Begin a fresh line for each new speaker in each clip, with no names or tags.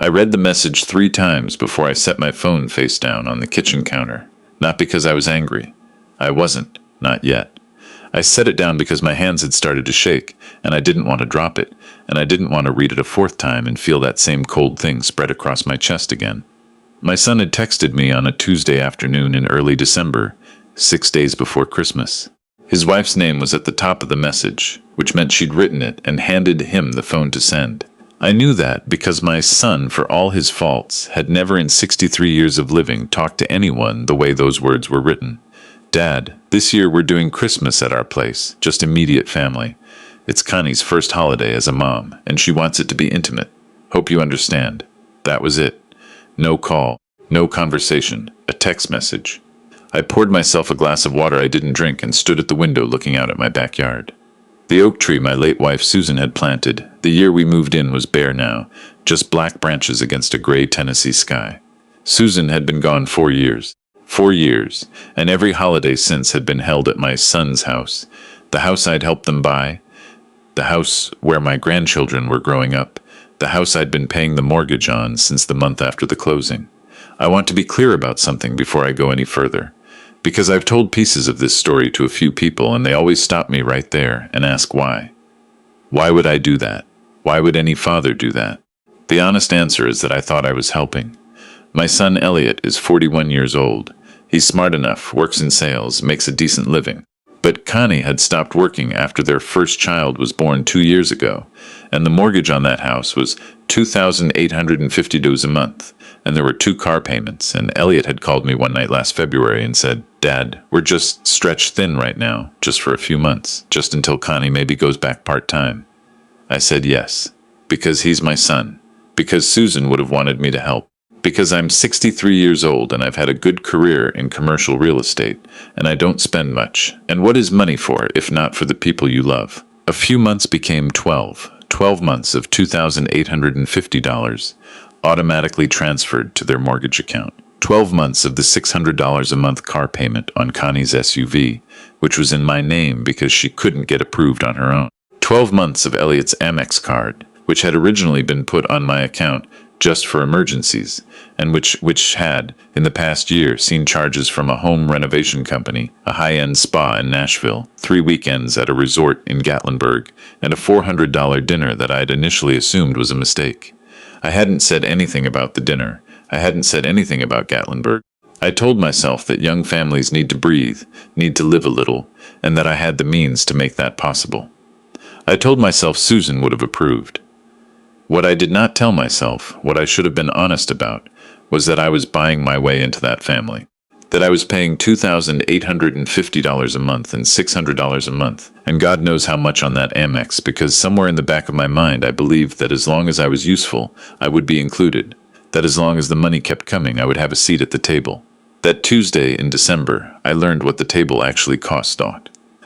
I read the message 3 times before I set my phone face down on the kitchen counter. Not because I was angry. I wasn't, not yet. I set it down because my hands had started to shake, and I didn't want to drop it, and I didn't want to read it a 4th time and feel that same cold thing spread across my chest again. My son had texted me on a Tuesday afternoon in early December, 6 days before Christmas. His wife's name was at the top of the message, which meant she'd written it and handed him the phone to send. I knew that because my son, for all his faults, had never in 63 years of living talked to anyone the way those words were written. Dad, this year we're doing Christmas at our place, just immediate family. It's Connie's first holiday as a mom, and she wants it to be intimate. Hope you understand. That was it. No call, no conversation, a text message. I poured myself a glass of water I didn't drink and stood at the window looking out at my backyard. The oak tree my late wife Susan had planted, the year we moved in, was bare now, just black branches against a gray Tennessee sky. Susan had been gone 4 years. 4 years, and every holiday since had been held at my son's house, the house I'd helped them buy, the house where my grandchildren were growing up, the house I'd been paying the mortgage on since the month after the closing. I want to be clear about something before I go any further, because I've told pieces of this story to a few people and they always stop me right there and ask why. Why would I do that? Why would any father do that? The honest answer is that I thought I was helping. My son Elliot is 41 years old. He's smart enough, works in sales, makes a decent living. But Connie had stopped working after their first child was born 2 years ago, and the mortgage on that house was $2,850 a month, and there were 2 car payments, and Elliot had called me one night last February and said, Dad, we're just stretched thin right now, just for a few months, just until Connie maybe goes back part-time. I said yes, because he's my son, because Susan would have wanted me to help. Because I'm 63 years old and I've had a good career in commercial real estate, and I don't spend much. And what is money for, if not for the people you love? A few months became 12 months of $2,850 automatically transferred to their mortgage account. 12 months of the $600 a month car payment on Connie's SUV, which was in my name because she couldn't get approved on her own. 12 months of Elliot's Amex card, which had originally been put on my account just for emergencies, and which had, in the past year, seen charges from a home renovation company, a high-end spa in Nashville, 3 weekends at a resort in Gatlinburg, and a $400 dinner that I'd initially assumed was a mistake. I hadn't said anything about the dinner. I hadn't said anything about Gatlinburg. I told myself that young families need to breathe, need to live a little, and that I had the means to make that possible. I told myself Susan would have approved. What I did not tell myself, what I should have been honest about, was that I was buying my way into that family. That I was paying $2,850 a month and $600 a month, and God knows how much on that Amex, because somewhere in the back of my mind I believed that as long as I was useful, I would be included. That as long as the money kept coming, I would have a seat at the table. That Tuesday in December, I learned what the table actually cost.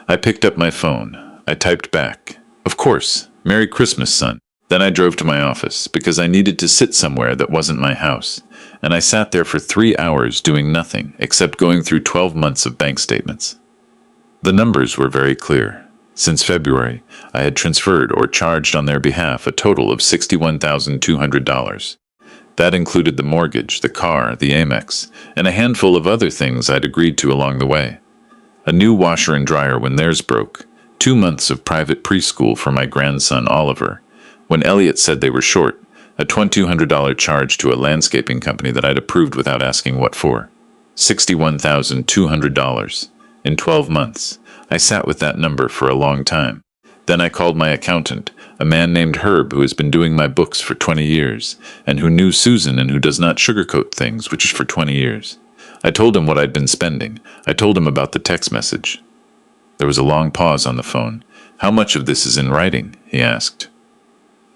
I picked up my phone. I typed back, "Of course, Merry Christmas, son." Then I drove to my office, because I needed to sit somewhere that wasn't my house, and I sat there for 3 hours doing nothing except going through 12 months of bank statements. The numbers were very clear. Since February, I had transferred or charged on their behalf a total of $61,200. That included the mortgage, the car, the Amex, and a handful of other things I'd agreed to along the way. A new washer and dryer when theirs broke, 2 months of private preschool for my grandson Oliver. When Elliot said they were short, a $2,200 charge to a landscaping company that I'd approved without asking what for. $61,200. In 12 months, I sat with that number for a long time. Then I called my accountant, a man named Herb who has been doing my books for 20 years, and who knew Susan and who does not sugarcoat things, which is for 20 years. I told him what I'd been spending. I told him about the text message. There was a long pause on the phone. "How much of this is in writing?" he asked.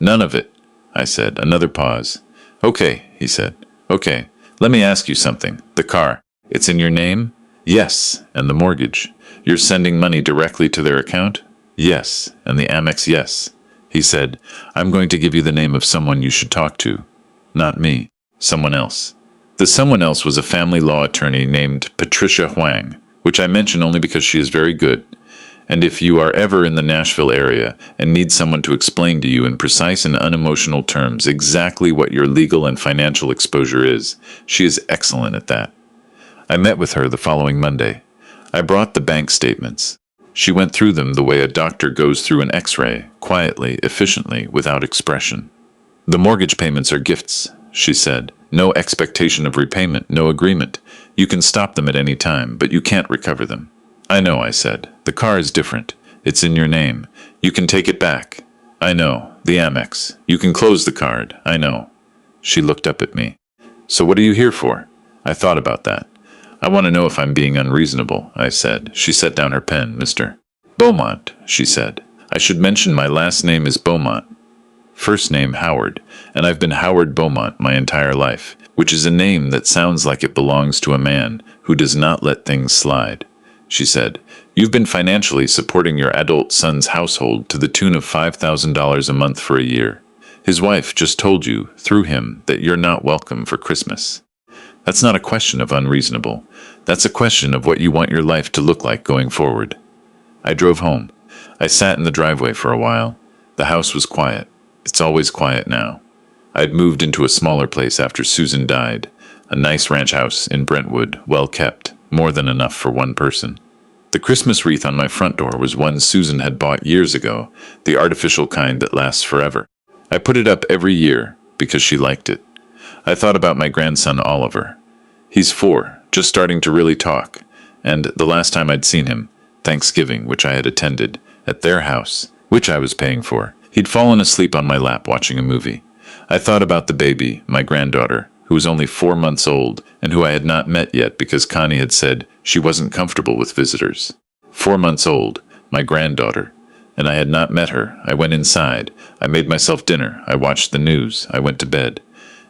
"None of it," I said. Another pause. "Okay," he said. "Okay, let me ask you something. The car, it's in your name?" "Yes." "And the mortgage? You're sending money directly to their account?" "Yes." "And the Amex?" "Yes." He said, "I'm going to give you the name of someone you should talk to." "Not me. Someone else." The someone else was a family law attorney named Patricia Huang, which I mention only because she is very good, And if you are ever in the Nashville area and need someone to explain to you in precise and unemotional terms exactly what your legal and financial exposure is, she is excellent at that. I met with her the following Monday. I brought the bank statements. She went through them the way a doctor goes through an X-ray, quietly, efficiently, without expression. The mortgage payments are gifts, she said. No expectation of repayment, no agreement. You can stop them at any time, but you can't recover them. I know, I said. The car is different. It's in your name. You can take it back. I know. The Amex. You can close the card. I know. She looked up at me. So what are you here for? I thought about that. I want to know if I'm being unreasonable, I said. She set down her pen. Mr. Beaumont, she said. I should mention my last name is Beaumont. First name Howard, and I've been Howard Beaumont my entire life, which is a name that sounds like it belongs to a man who does not let things slide. She said, you've been financially supporting your adult son's household to the tune of $5,000 a month for a year. His wife just told you, through him, that you're not welcome for Christmas. That's not a question of unreasonable. That's a question of what you want your life to look like going forward. I drove home. I sat in the driveway for a while. The house was quiet. It's always quiet now. I'd moved into a smaller place after Susan died, a nice ranch house in Brentwood, well kept, more than enough for one person. The Christmas wreath on my front door was one Susan had bought years ago, the artificial kind that lasts forever. I put it up every year because she liked it. I thought about my grandson Oliver. He's 4, just starting to really talk, and the last time I'd seen him, Thanksgiving, which I had attended, at their house, which I was paying for, he'd fallen asleep on my lap watching a movie. I thought about the baby, my granddaughter, who was only 4 months old and who I had not met yet because Connie had said she wasn't comfortable with visitors. 4 months old, my granddaughter, and I had not met her. I went inside. I made myself dinner. I watched the news. I went to bed.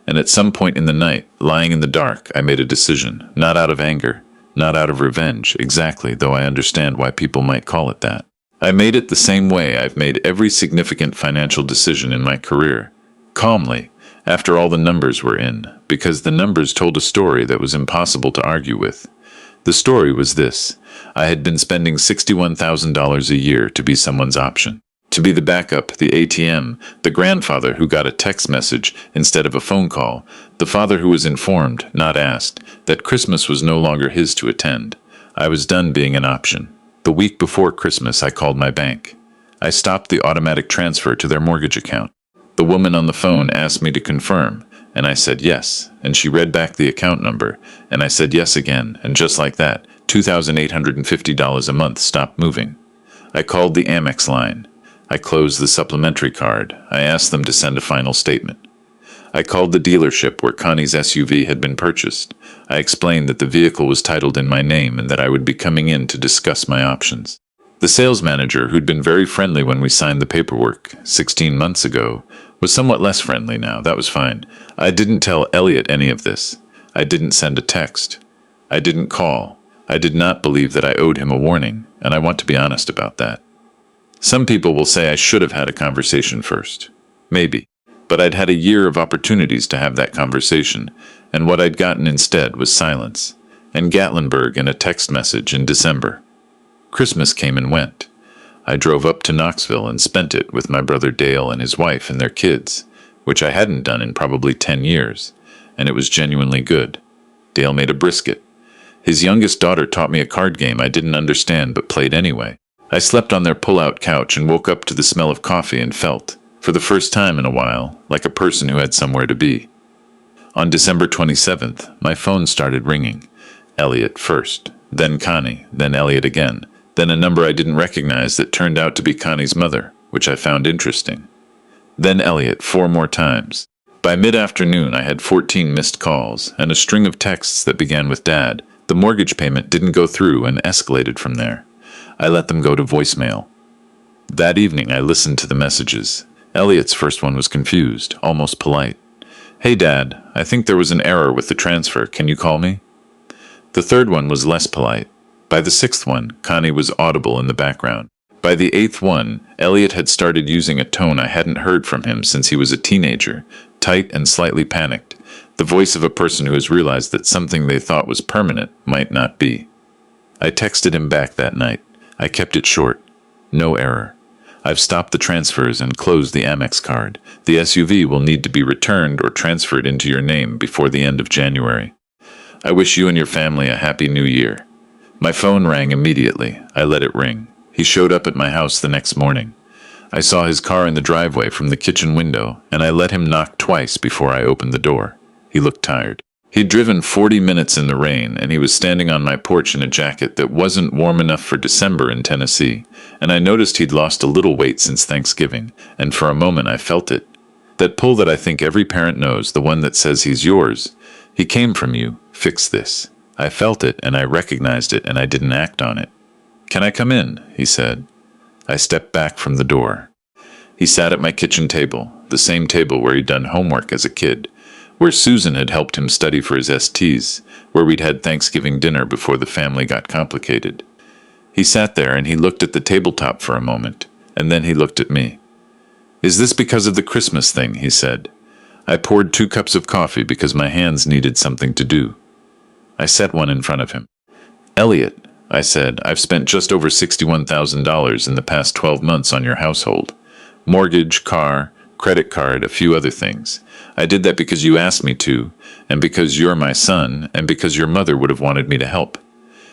And at some point in the night, lying in the dark, I made a decision, not out of anger, not out of revenge, exactly, though I understand why people might call it that. I made it the same way I've made every significant financial decision in my career, calmly, after all the numbers were in, because the numbers told a story that was impossible to argue with. The story was this. I had been spending $61,000 a year to be someone's option, to be the backup, the ATM, the grandfather who got a text message instead of a phone call, the father who was informed, not asked, that Christmas was no longer his to attend. I was done being an option. The week before Christmas, I called my bank. I stopped the automatic transfer to their mortgage account. The woman on the phone asked me to confirm, and I said yes, and she read back the account number, and I said yes again, and just like that, $2,850 a month stopped moving. I called the Amex line. I closed the supplementary card. I asked them to send a final statement. I called the dealership where Connie's SUV had been purchased. I explained that the vehicle was titled in my name and that I would be coming in to discuss my options. The sales manager, who'd been very friendly when we signed the paperwork 16 months ago, was somewhat less friendly now. That was fine. I didn't tell Elliot any of this. I didn't send a text. I didn't call. I did not believe that I owed him a warning, and I want to be honest about that. Some people will say I should have had a conversation first. Maybe. But I'd had a year of opportunities to have that conversation, and what I'd gotten instead was silence, and Gatlinburg and a text message in December. Christmas came and went. I drove up to Knoxville and spent it with my brother Dale and his wife and their kids, which I hadn't done in probably 10 years, and it was genuinely good. Dale made a brisket. His youngest daughter taught me a card game I didn't understand but played anyway. I slept on their pull-out couch and woke up to the smell of coffee and felt, for the first time in a while, like a person who had somewhere to be. On December 27th, my phone started ringing. Elliot first, then Connie, then Elliot again, then a number I didn't recognize that turned out to be Connie's mother, which I found interesting. Then Elliot 4 more times. By mid-afternoon, I had 14 missed calls and a string of texts that began with Dad. The mortgage payment didn't go through and escalated from there. I let them go to voicemail. That evening, I listened to the messages. Elliot's first one was confused, almost polite. Hey, Dad, I think there was an error with the transfer. Can you call me? The third one was less polite. By the 6th one, Connie was audible in the background. By the 8th one, Elliot had started using a tone I hadn't heard from him since he was a teenager, tight and slightly panicked, the voice of a person who has realized that something they thought was permanent might not be. I texted him back that night. I kept it short. No error. I've stopped the transfers and closed the Amex card. The SUV will need to be returned or transferred into your name before the end of January. I wish you and your family a happy new year. My phone rang immediately. I let it ring. He showed up at my house the next morning. I saw his car in the driveway from the kitchen window, and I let him knock twice before I opened the door. He looked tired. He'd driven 40 minutes in the rain, and he was standing on my porch in a jacket that wasn't warm enough for December in Tennessee, and I noticed he'd lost a little weight since Thanksgiving, and for a moment I felt it. That pull that I think every parent knows, the one that says he's yours. He came from you. Fix this. I felt it, and I recognized it, and I didn't act on it. "Can I come in?" he said. I stepped back from the door. He sat at my kitchen table, the same table where he'd done homework as a kid, where Susan had helped him study for his STs, where we'd had Thanksgiving dinner before the family got complicated. He sat there and he looked at the tabletop for a moment, and then he looked at me. "Is this because of the Christmas thing?" he said. I poured 2 cups of coffee because my hands needed something to do. I set one in front of him. "Elliot," I said, "I've spent just over $61,000 in the past 12 months on your household. Mortgage, car, credit card, a few other things. I did that because you asked me to, and because you're my son, and because your mother would have wanted me to help."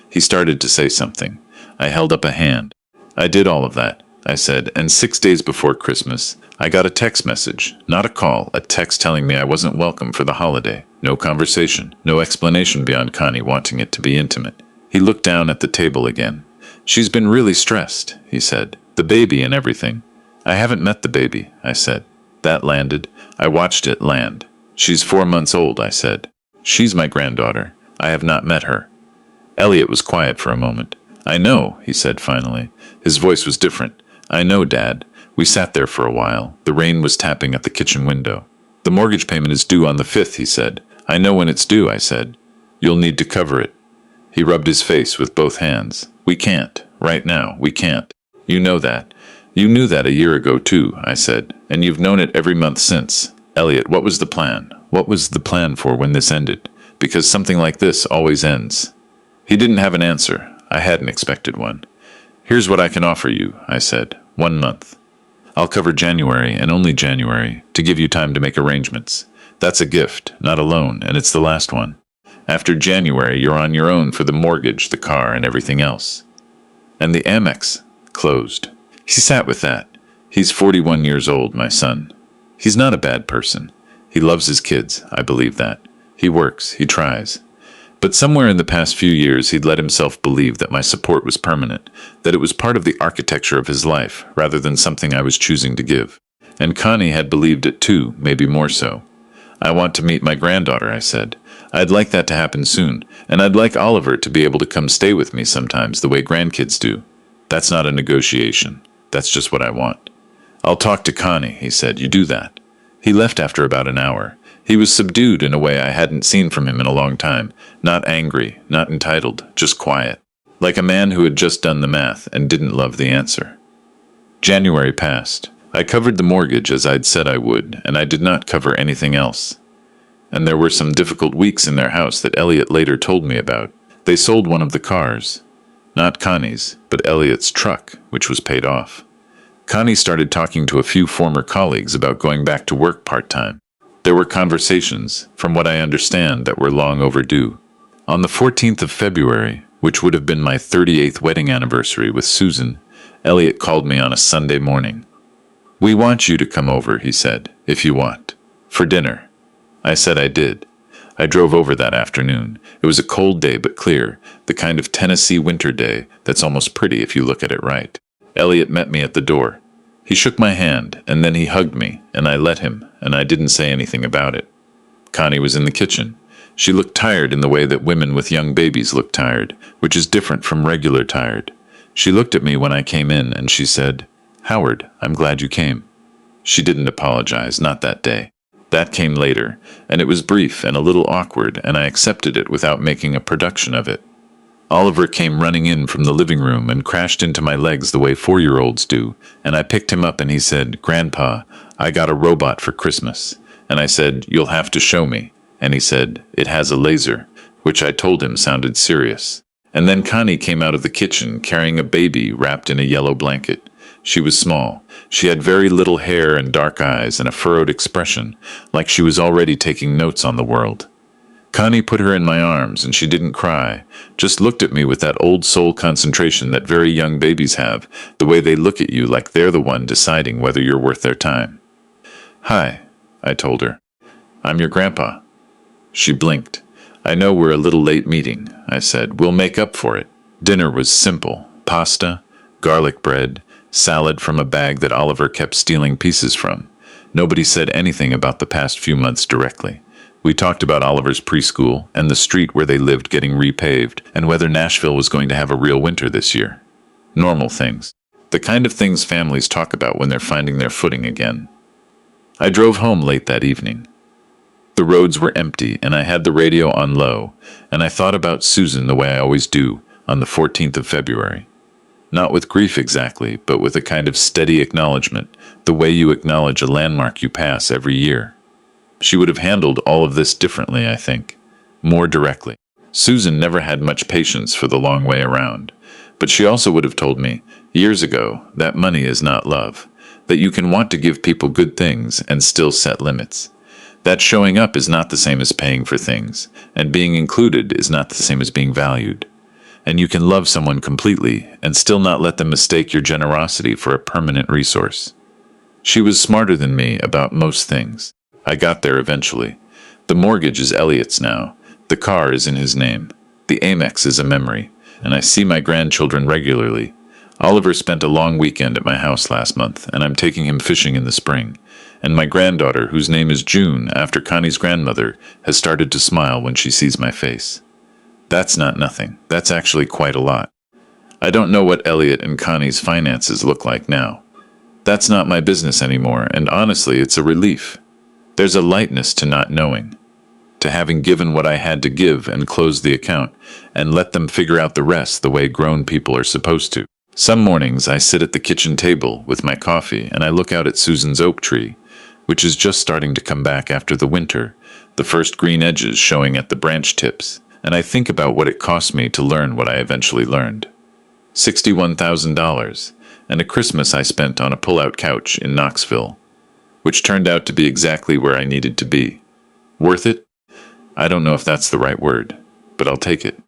He started to say something. I held up a hand. "I did all of that," I said, "and 6 days before Christmas, I got a text message, not a call, a text telling me I wasn't welcome for the holiday. No conversation, no explanation beyond Connie wanting it to be intimate." He looked down at the table again. "She's been really stressed," he said. "The baby and everything." "I haven't met the baby," I said. That landed. I watched it land. "She's 4 months old," I said. "She's my granddaughter. I have not met her." Elliot was quiet for a moment. "I know," he said finally. His voice was different. "I know, Dad." We sat there for a while. The rain was tapping at the kitchen window. "The mortgage payment is due on the 5th, he said. "I know when it's due," I said. "You'll need to cover it." He rubbed his face with both hands. "We can't. Right now, we can't. You know that. You knew that a year ago, too," I said, "and you've known it every month since. Elliot, what was the plan? What was the plan for when this ended? Because something like this always ends." He didn't have an answer. I hadn't expected one. "Here's what I can offer you," I said. 1 month. I'll cover January and only January to give you time to make arrangements. That's a gift, not a loan, and it's the last one. After January, you're on your own for the mortgage, the car, and everything else. And the Amex closed. He sat with that. He's 41 years old, my son. He's not a bad person. He loves his kids, I believe that. He works, he tries. But somewhere in the past few years, he'd let himself believe that my support was permanent, that it was part of the architecture of his life, rather than something I was choosing to give. And Connie had believed it too, maybe more so. "I want to meet my granddaughter," I said. "I'd like that to happen soon, and I'd like Oliver to be able to come stay with me sometimes the way grandkids do. That's not a negotiation. That's just what I want." "I'll talk to Connie," he said. "You do that." He left after about an hour. He was subdued in a way I hadn't seen from him in a long time. Not angry, not entitled, just quiet. Like a man who had just done the math and didn't love the answer. January passed. I covered the mortgage as I'd said I would, and I did not cover anything else. And there were some difficult weeks in their house that Elliot later told me about. They sold one of the cars. Not Connie's, but Elliot's truck, which was paid off. Connie started talking to a few former colleagues about going back to work part-time. There were conversations, from what I understand, that were long overdue. On the 14th of February, which would have been my 38th wedding anniversary with Susan, Elliot called me on a Sunday morning. "We want you to come over," he said, "if you want. For dinner." I said I did. I drove over that afternoon. It was a cold day but clear, the kind of Tennessee winter day that's almost pretty if you look at it right. Elliot met me at the door. He shook my hand, and then he hugged me, and I let him, and I didn't say anything about it. Connie was in the kitchen. She looked tired in the way that women with young babies look tired, which is different from regular tired. She looked at me when I came in, and she said, "Howard, I'm glad you came." She didn't apologize, not that day. That came later, and it was brief and a little awkward, and I accepted it without making a production of it. Oliver came running in from the living room and crashed into my legs the way 4-year-olds do, and I picked him up and he said, "Grandpa, I got a robot for Christmas." And I said, "You'll have to show me." And he said, "It has a laser," which I told him sounded serious. And then Connie came out of the kitchen carrying a baby wrapped in a yellow blanket. She was small. She had very little hair and dark eyes and a furrowed expression, like she was already taking notes on the world. Connie put her in my arms, and she didn't cry, just looked at me with that old soul concentration that very young babies have, the way they look at you like they're the one deciding whether you're worth their time. "Hi," I told her. "I'm your grandpa." She blinked. "I know we're a little late meeting," I said. "We'll make up for it." Dinner was simple. Pasta, garlic bread, salad from a bag that Oliver kept stealing pieces from. Nobody said anything about the past few months directly. We talked about Oliver's preschool and the street where they lived getting repaved and whether Nashville was going to have a real winter this year. Normal things. The kind of things families talk about when they're finding their footing again. I drove home late that evening. The roads were empty and I had the radio on low, and I thought about Susan the way I always do on the 14th of February. Not with grief exactly, but with a kind of steady acknowledgement, the way you acknowledge a landmark you pass every year. She would have handled all of this differently, I think. More directly. Susan never had much patience for the long way around. But she also would have told me, years ago, that money is not love. That you can want to give people good things and still set limits. That showing up is not the same as paying for things, and being included is not the same as being valued. And you can love someone completely and still not let them mistake your generosity for a permanent resource. She was smarter than me about most things. I got there eventually. The mortgage is Elliot's now. The car is in his name. The Amex is a memory, and I see my grandchildren regularly. Oliver spent a long weekend at my house last month, and I'm taking him fishing in the spring. And my granddaughter, whose name is June, after Connie's grandmother, has started to smile when she sees my face. That's not nothing. That's actually quite a lot. I don't know what Elliot and Connie's finances look like now. That's not my business anymore, and honestly, it's a relief. There's a lightness to not knowing, to having given what I had to give and closed the account, and let them figure out the rest the way grown people are supposed to. Some mornings I sit at the kitchen table with my coffee and I look out at Susan's oak tree, which is just starting to come back after the winter, the first green edges showing at the branch tips, and I think about what it cost me to learn what I eventually learned. $61,000, and a Christmas I spent on a pull-out couch in Knoxville, which turned out to be exactly where I needed to be. Worth it? I don't know if that's the right word, but I'll take it.